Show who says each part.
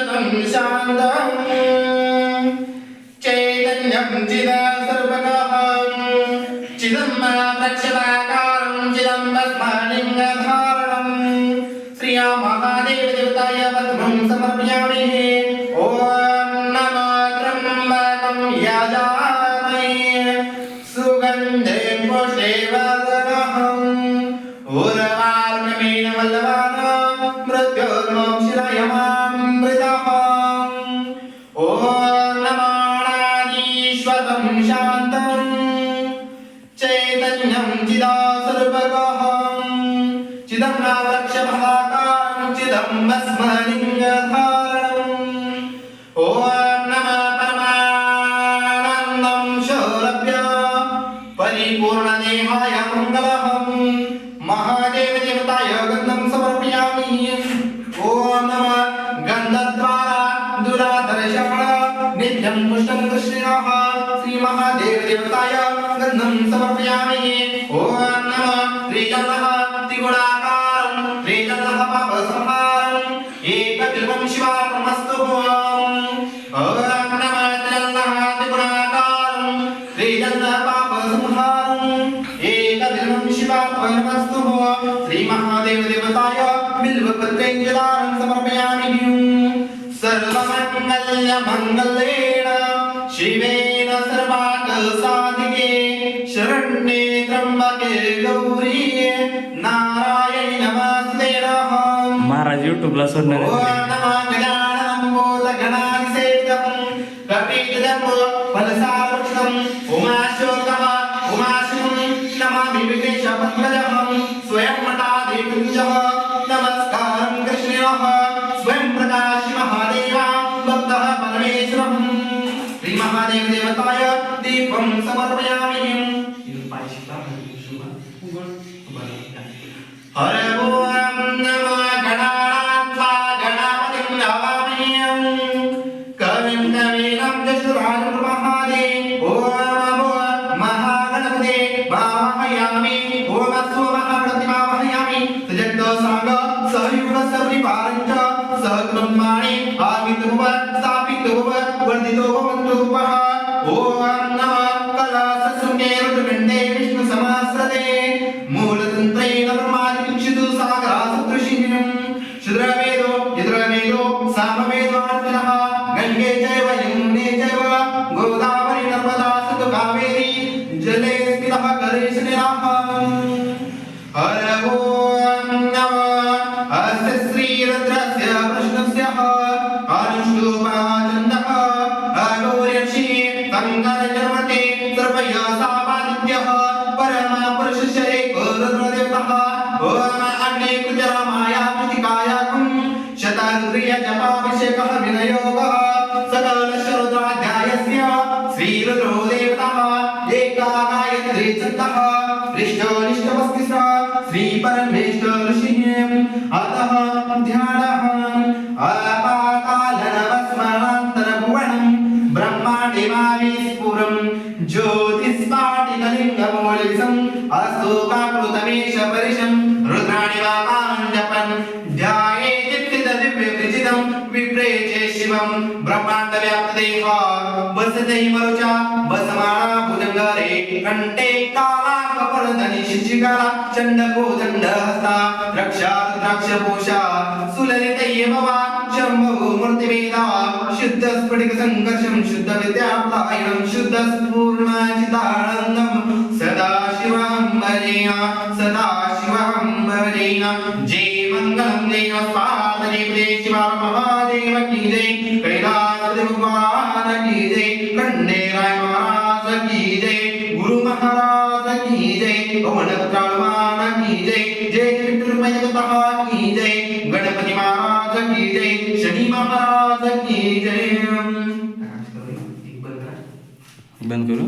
Speaker 1: शाश्वतं शान्तं चैतन्यं चिदासर्वगहं चिदम्बरक्षदाकारं चिदम्बस्मलिङ्गधारणं श्रिया महादेवदेवताय पद्मं समर्पयामि। ॐ नमो त्र्यम्बकं यजामहे सुगन्धिं पुष्टिवर्धनम् उर्वारुकमेन वल्लभानां मृत्युर्मोक्षदायमामृतः। ॐ नमो अनादिश्वतं शान्तं चैतन्यं चिदासर्वगहं चिदम्बरक्षभाकारं चिदम्बस्मलिङ्गधारणम् ॐ नमः परमानन्दं सौरभ्य परिपूर्णदेहाय मङ्गलम् महादेवदेवताय गन्धं समर्पयामि। ॐ नमः गन्धद्वारा दुरादर्शः नित्यं पुष्टं कृष्णः श्रीमहादेवदेवताय गन्धं समर्पयामि। ॐ नमः त्रिजलः त्रिगुणाकारं त्रिजलः पापसंहारम् एकबिल्वं शिवार्पणमस्तु। ॐ नमः त्रिजलः त्रिगुणाकारं त्रिजलः पापसंहारम् एकबिल्वं शिवार्पणमस्तु। श्रीमहादेवदेवताय बिल्वपत्रैर्जलां समर्पयामि। सर्वमङ्गल्यमङ्गलेन शिवेन सर्वार्थसाधिके शरण्ये त्र्यम्बके गौरी नारायणी नमस्ते।
Speaker 2: महाराज यूट्यूबला सोडणार
Speaker 1: ॐ नमः गजाननं भूतगणाधिसेवितं कपितजम्बो फलसावृक्षम् उमाशोकः उमाशुं नमामि विघ्नेशपङ्कजं स्वयं मठाधिपुञ्जः नमस्कारं कृष्णः स्वयं प्रकाश महादेवा भक्तः परमेश्वरः। श्रीमहादेवदेवताय दीपं समर्पयामि। हर ॐ नमो गणानात्वा गणापतिं नमामि कविं कवीनां जष्टराजं महादेव। ॐ नमो महागणपते वाहयामि। ॐ अस्तु महागणपतिमावहयामि सजन्तो साङ्ग सहयुगस्य परिपालञ्च सहकुटुम्बानि आवितुः स्थापितुः वर्धितो भवन्तु उपः। ॐ नमः कलाससुके ऋतुगण्डे विष्णुसमाश्रते मूलतन्त्रेण ब्रह्मादिक्षितु सागरासदृशिं शुद्रवेदो यजुर्वेदो सामवेदोऽर्जुनः गङ्गे चैव यमुने चैव गोदावरी नर्मदा सिन्धु कावेरी जले स्थितः करेशनिरः। हर ॐ नमः अस्य श्रीरुद्रस्य कृष्णस्य अनुष्टुप्छन्दः अघोर्यक्षि तङ्गरजन्मते सर्वयसावादित्यः परमपुरुषस्य एको रुद्रदेवतः। ॐ अग्निकुजरामाया कृतिकायाकुं शतरुद्रीयजपाभिषेकः विनयोगः सकलस्य रुद्राध्यायस्य श्रीरुद्रो देवतः एका गायत्री छन्दः पृष्ठनिष्ठमस्तिष्ठः श्रीपरमेश्वर ऋषिः अतः ध्यानः अपातालनवस्मरान्तरभुवनं ब्रह्माण्डमाविस्फुरं ज्योतिस्फाटिकलिङ्गमौलिसम् अस्तोकाकृतमेष परिशं रुद्राणि वाकान् जपन् ध्यायेदिव्यदिव्यविजितं विप्रेचे शिवं ब्रह्माण्डव्याप्तदेह वसते मरुचा वसमाना भुजङ्गरे कण्ठे कालाङ्गपर्दनि शिशिकाला चण्डकोदण्डहस्ता रक्षारुद्राक्षपूषा सुललितैव वा शम्भो मूर्तिवेदा शुद्धस्फटिकसङ्कर्षं शुद्धविद्याप्लायनं शुद्धस्फूर्णचिदानन्दं सदाशिवं भजेन जय मङ्गलं देव पार्वती शिवा महादेव की जय कैलासदेव भगवान की जय खंडेराय महाराज की जय गुरु महाराज की जय पवनपुत्राण की जय जय विठ्ठलमय जगतः की जय गणपति महाराज की जय शनि महाराज की जय।
Speaker 2: बंद करू।